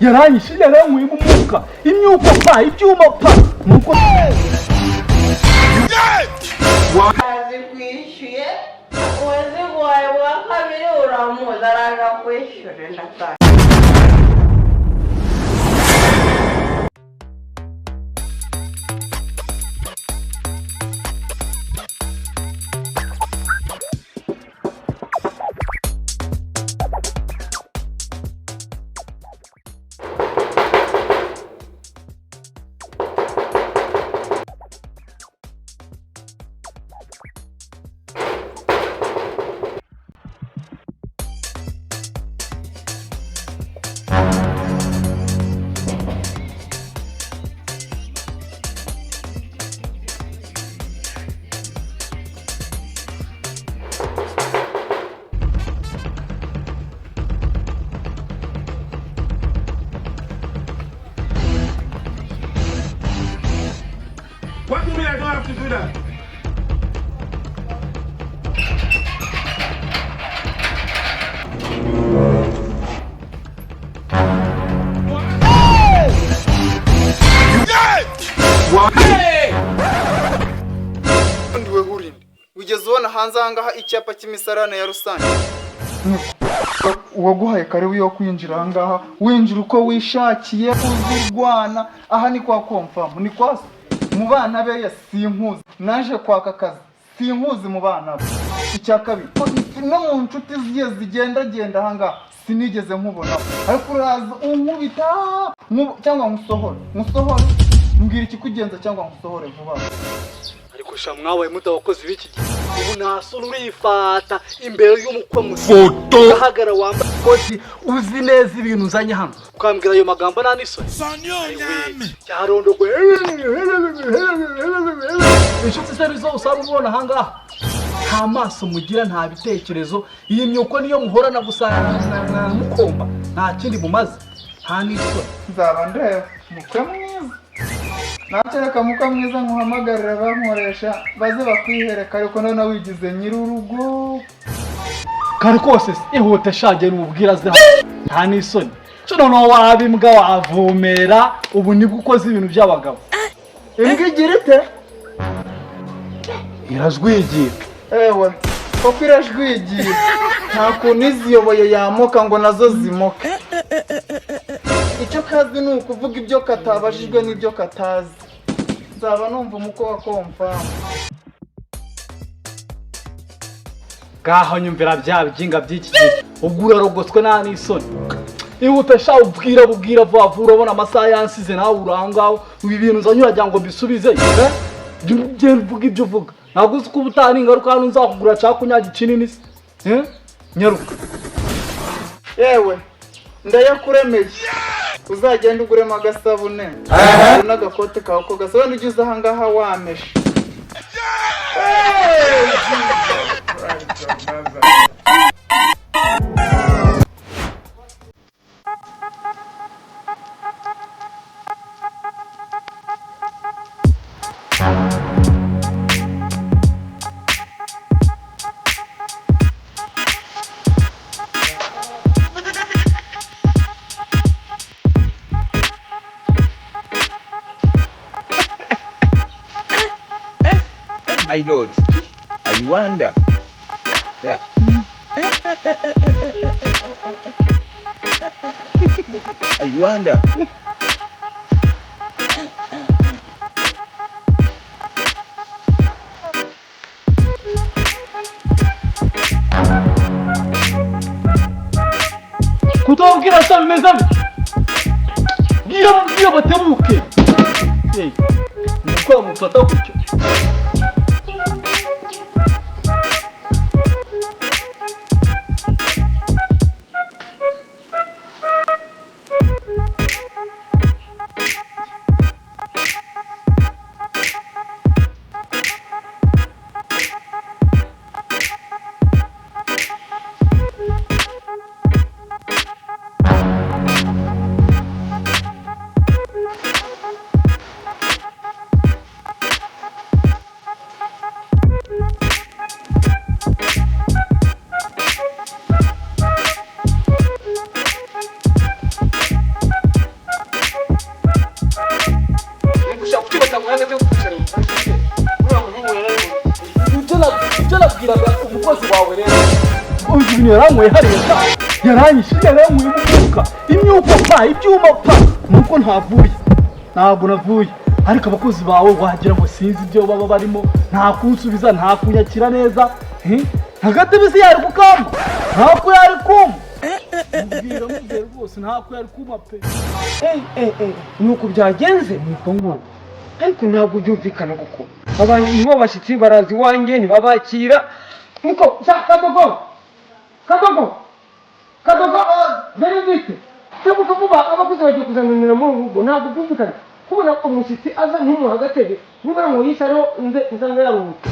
yaranyishe yaranyweye mu mwuka imyuka pa ibyuma pa nuko wazi kwishyuye uweze guhaye bwa kabiri uramuzi araza kwishyura ndataha. What do you mean I don't have to do that? Ndiwe hurinde wigeze ubona hanze ahangaha icyapa cy'imisarane ya rusange? Uwaguhaye karibu yo kwinjira ahangaha winjira uko wishakiye uzirwana. Aha ni kwa confirm, ni kwa mu bana be sinkuzi, naje kwaka kazi sinkuzi mu bana be. Icya kabiri no mu nshuti ziye zigenda ahangaha sinigeze nkubona, ariko uraza unkubita cyangwa nkusohore mbwira ikikugenza cyangwa nkusohore vuba. ariko shamwawe mutabakozi biki ubu nasura urifata imbere y'umukwe mu foto hagara wamba koti uzi neza ibintu uzanye hano ukambwira ayo magambo nanisoni cyarondogwe inshuti se bizo usaba ubona hangaha nta maso mugira nta bitekerezo iyi myuko niyo muhorana gusana mukomba nta kindi mumaze nta nisoni. Nzaba ndeba mukwe mwiza natereka muka mwiza nkuhamagarira bankoresha baze bakwihereka, ariko none wigize nyirurugo kare kose ihute shage n'ubwira ze nta nisoni cyo noneho wabimbwa wavomera ubu nibwo ukoze ibintu by'abagabo. imbwa igira ite? Irajwigira. Ewe koko irajwigira, nta kuntu iziyoboye yamoka ngo nazo zimoke. Icyo kazi ni ukuvuga ibyo katabajijwe n'ibyo katazi. Nzaba numva umuko wa confirm. Gaho nyumvira bya bijinga by'iki gihe ugura rogotswe nta nisoni. Ihute sha ubwira vuba urabona amasaha yansize nawe urangaho ibi bintu uzanyuragira ngo mbisubize genda uvuga ibyo uvuga ntabwo uzi ko ubutani ingaruka hano nzakugura cyangwa kunyaga kinini se nyaruka. Yewe ndayakuremeye uzagenda uguremo agasabune n'agakote kawe ko gasabune ugeze ahangaha wameshe. My lord, I wonder. Yeah. I wonder. Kutawgira sa meza. Gira batebuke. Hey. Mukwa mufata kucyo. ibintu yaranyweye hariya yaranyishe yaranyweye umwuka imyuka pa ibyuma pa nuko ntavuye ntabwo navuye ariko abakozi bawe wagira ngo sinzi ibyo baba barimo nta kunsubiza nta kunyakira neza agatebe se yari gukamba ntako yari kuma mubwira rwose ntako yari kuma pe nuko byagenze nuko ngo ariko ntabwo byumvikana kuko abantu nibo bashyitsi barazi iwanjye ntibabakira niko kadogo mbere bite cyo kuvuga abakozi bagiye kuzananira mu rugo ntabwo byumvikana kubona umushyitsi aza nk'umuha agatebe niba ngo yicareho nzanga yaruhutse.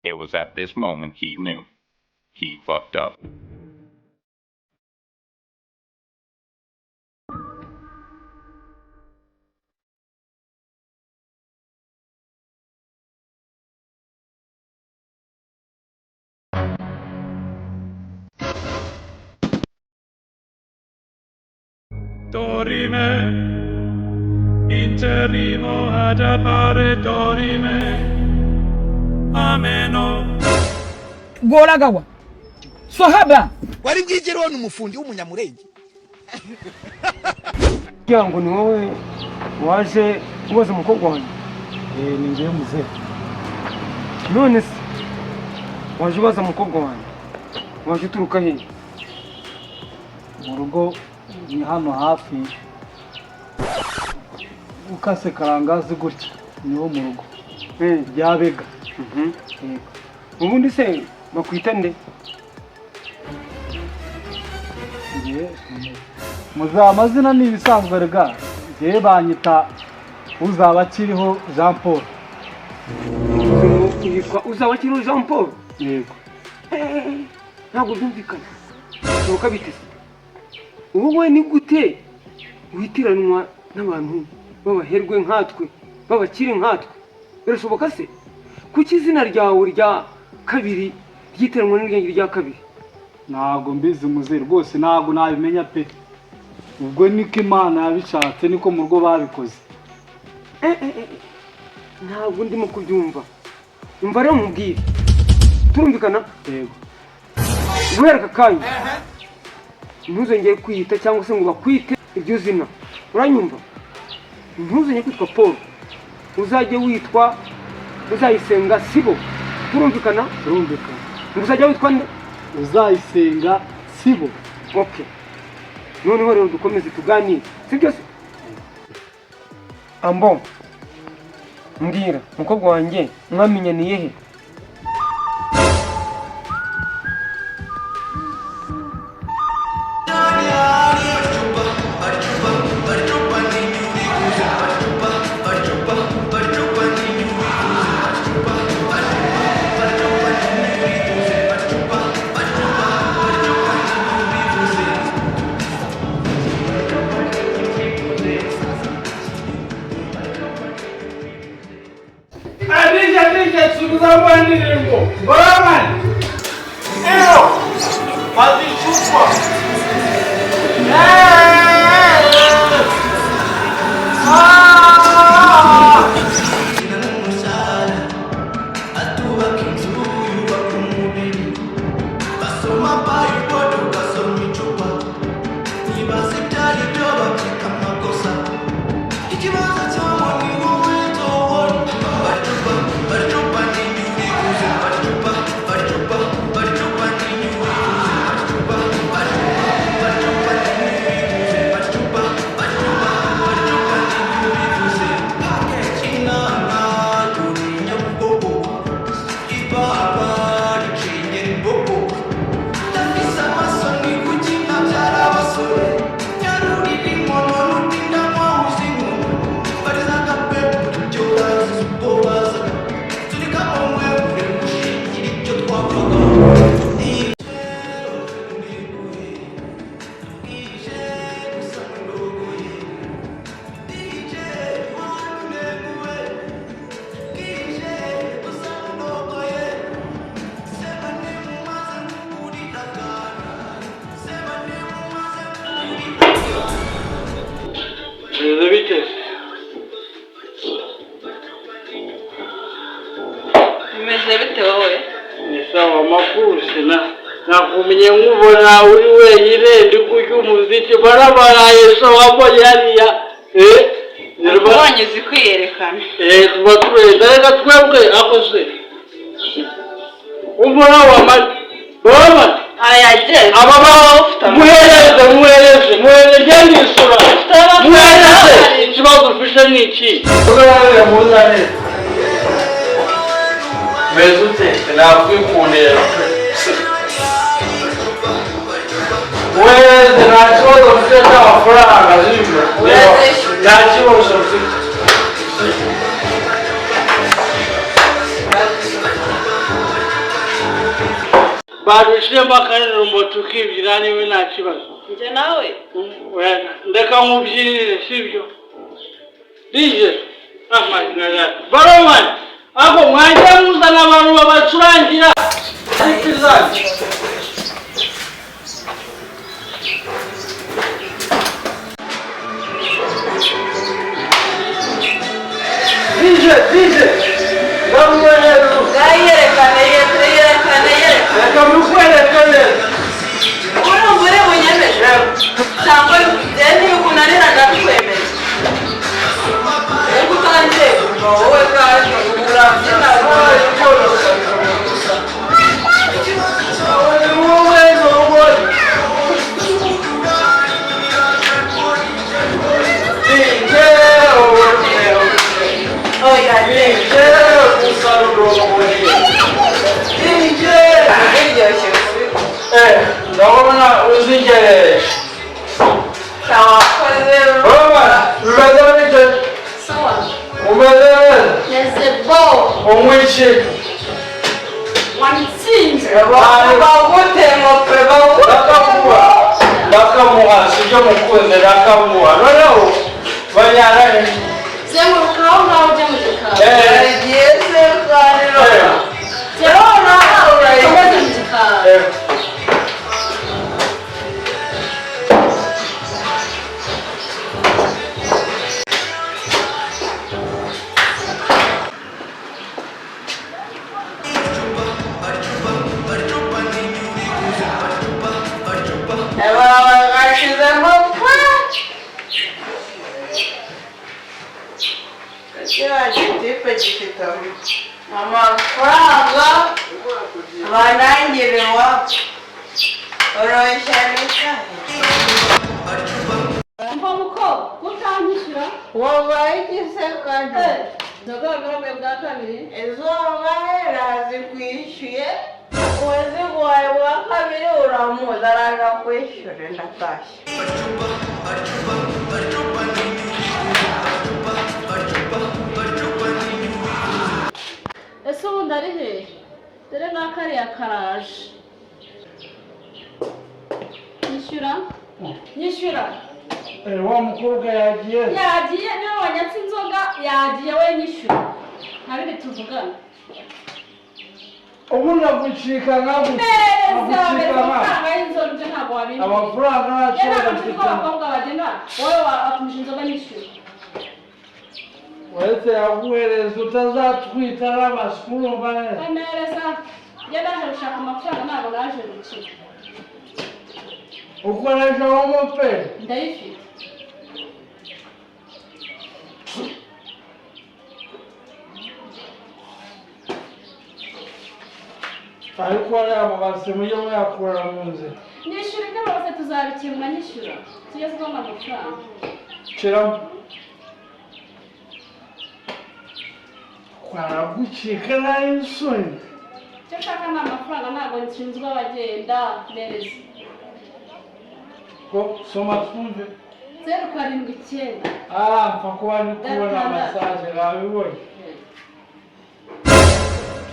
It was at this moment he knew. He fucked up. Dorime, interrimo ad appare dorime. Ameno. Goragawa. Sohaba. Wari bwigere wona umufundi w'umunyamurenge. Yango ni wowe waje ubaza umukobwa wanjye. ni ngiye muze None se waje ubaza umukobwa wanjye. Waje uturuka he? mu rugo ni hano hafi ukase karangazi gutya niho mu rugo byabega Ubundi se bakwita nde? muza amazina ni ibisanzwe rega ngiye banyita uzaba akiriho Jean Paul. Uzaba akiriho Jean Paul? Yego. Ntabwo byumvikana. Sohoka bite se? Wowe ni gute witiranwa n'abantu babaherwe nkatwe babakiri nkatwe? Birashoboka se? Kuki izina ryawe rya kabiri ryitiranwa n'iryanjye rya kabiri? Ntabwo mbizi muze rwose ntabwo nabimenya pe. Ubwo niko Imana yabishatse niko mu rugo babikoze. Ntabwo ndimo kubyumva. Umva rero mubwire. Turumvikana? Yego. Guhera aka kanya ntuzongere kwiyita cyangwa se ngo bakwite iryo zina. Uranyumva? Ntuzongere kwitwa Paul. Uzajye witwa Uzayisenga Sibo. Turumvikana? Turumvikana. Uzajya witwa nde? Uzayisenga Sibo. Okay. Noneho rero dukomeze tuganire. Sibyo se? Ambo. Mbwira, mukobwa wanjye mwamenyaniye he? bimeze bite wowe? Ni sawa makuru sina. Nakumenye nkubona uri wenyine ndi kurya umuziki barabaraye sawa mbonye hariya. Nabonye zikwiyerekana. Tuba turenda reka twebwe akoze. Umbona wamati. Wamati. Ayaje. Ababa muhereze nisura. Muhereze ikibazo ufite ni iki? Ugaragara muzane. Mezute nakwikundira. Muhereze nta kibazo ufite n'amafaranga zibyo. Nta kibazo ufite. Barushemo akariro ngo tukibyina niwe nta kibazo. Nje nawe? Ndeka nkubyinire sibyo. DJ amagara. Baroman ako mwajya muzana abantu babacurangira. Ikizanje. DJ Gayerekane reka mukwerekane. Urumva uri bunyemeje cyangwa byari bikunanira ndabikwemera. Reka utangiye kumva wowe bwaje urabyina ndabona uzigereye. sawa kwezero. Umeze bite? Sawa. Umeze neza? Nezebo. Umwici. Wanitsinze. Bagutemo pe bakamuha. Bakamuha sibyo mukunze bakamuha. Noneho banyaranye. Zenguruka aho ngaho ujya mu gikari. Yagiye sekaniro. Zerona urakomeza mu gikari. Amafaranga banangire wapi oroshyanisha Mpamuko kutanyishyura wabaye igisekane ndagaragara bwa kabiri izuba razikwishyuye uwaziguhaye bwa kabiri uramuzi araza kwishyura ndatashye ese ubundi ari hehe dore nka kariya karaje nyishyura wa mukobwa yagiye niba wanyatse inzoga yagiye we nyishyura nta bindi tuvugana ubu nagucika amafaranga y'inzoga ibyo ntabwo wabindi amafaranga ntabwo turi ko abakobwa bagenda wowe wakumije inzoga nyishyura wese yaguhereza utazatwita n'amasukuru mbaneza wemereza njye naje gushaka amafaranga ntabwo naje gukina ukoresha momo pe ndayifite ariko ariya mabase mujye muyakura mu nzira nishyura ibyo bose tuzabikemura nyishyura tugezweho amafaranga shyiramo kwaragucika nayo isoni icyo nshaka ni amafaranga ntabwo nshinzwe abagenda neza ko soma twumve 079 mpfa kuba ndi kubona masaje nabibonye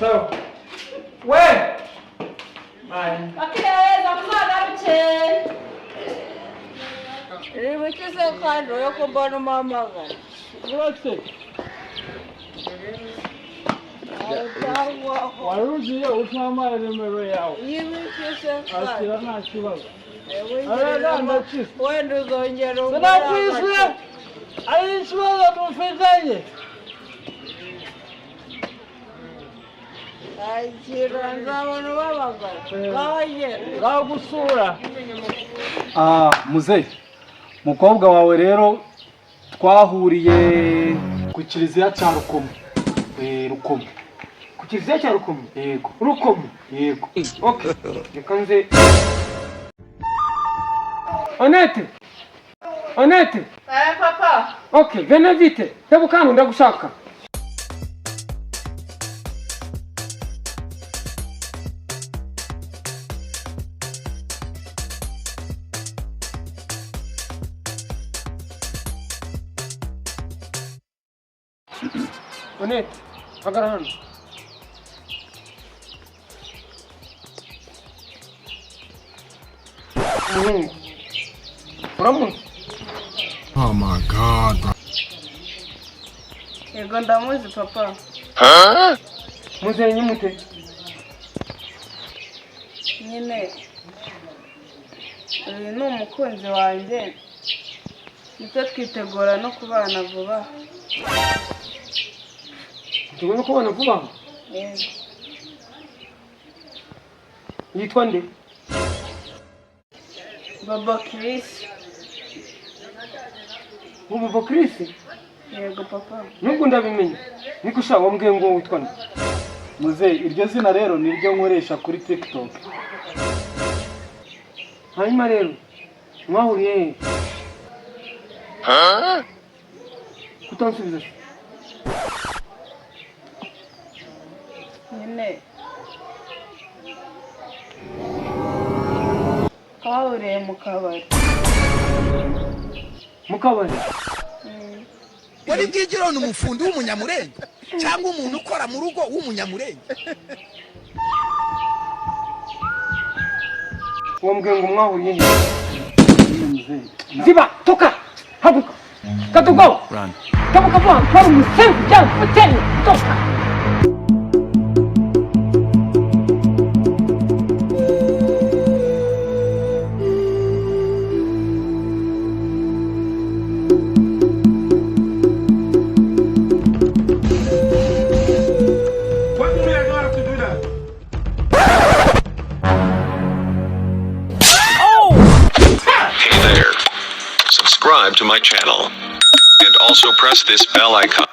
sawa we bakireza muzagarukire reba igisekane yo kumbona umuhamagara uretse wari ugiye utamaye nimero yawe ashyira nta kibazo wenda uzongera sinakwishyuye ari ikibazo dufitanye akira nzabona ubabagara ngaho ngaho gusura. Muzehe, mukobwa wawe rero twahuriye ku kiliziya cya Rukomo. Rukomo. Ku kiliziya cya Rukomo? Yego. Rukomo? Yego. Okay, reka nze. Onete! Onete! papa. Okay, vene vite. Tebuka hano ndagushaka. Onete, hagarara hano. Umuhungu. Uramuzi? Oh my God, bro. Yego ndamuzi papa. Muzenye mute? Nyine uyu ni umukunzi wanjye, nitwe twitegura no kubana vuba. Tugomba kubana vuba? Yego. Yitwa nde? Baba Chris. Baba Chris? Yego papa. Nubwo ndabimenye. Niko ushaka wambwiye ngo witwa nde? Muzehe, iryo zina rero niryo nkoresha kuri TikTok. Hanyuma rero, mwahuriye he? Kutansubiza se? Nyine twahuriye mu kabari. Mu kabari? Wari bwigiro ni umufundi w'umunyamurenge cyangwa umuntu ukora mu rugo w'umunyamurenge? Wambwiye ngo mwahuriye he? Ziba, toka! Haguka! Katugo! Run. Tabuka vuba, twari umusenzi cyangwa hoteli, toka! Subscribe to my channel and also press this bell icon.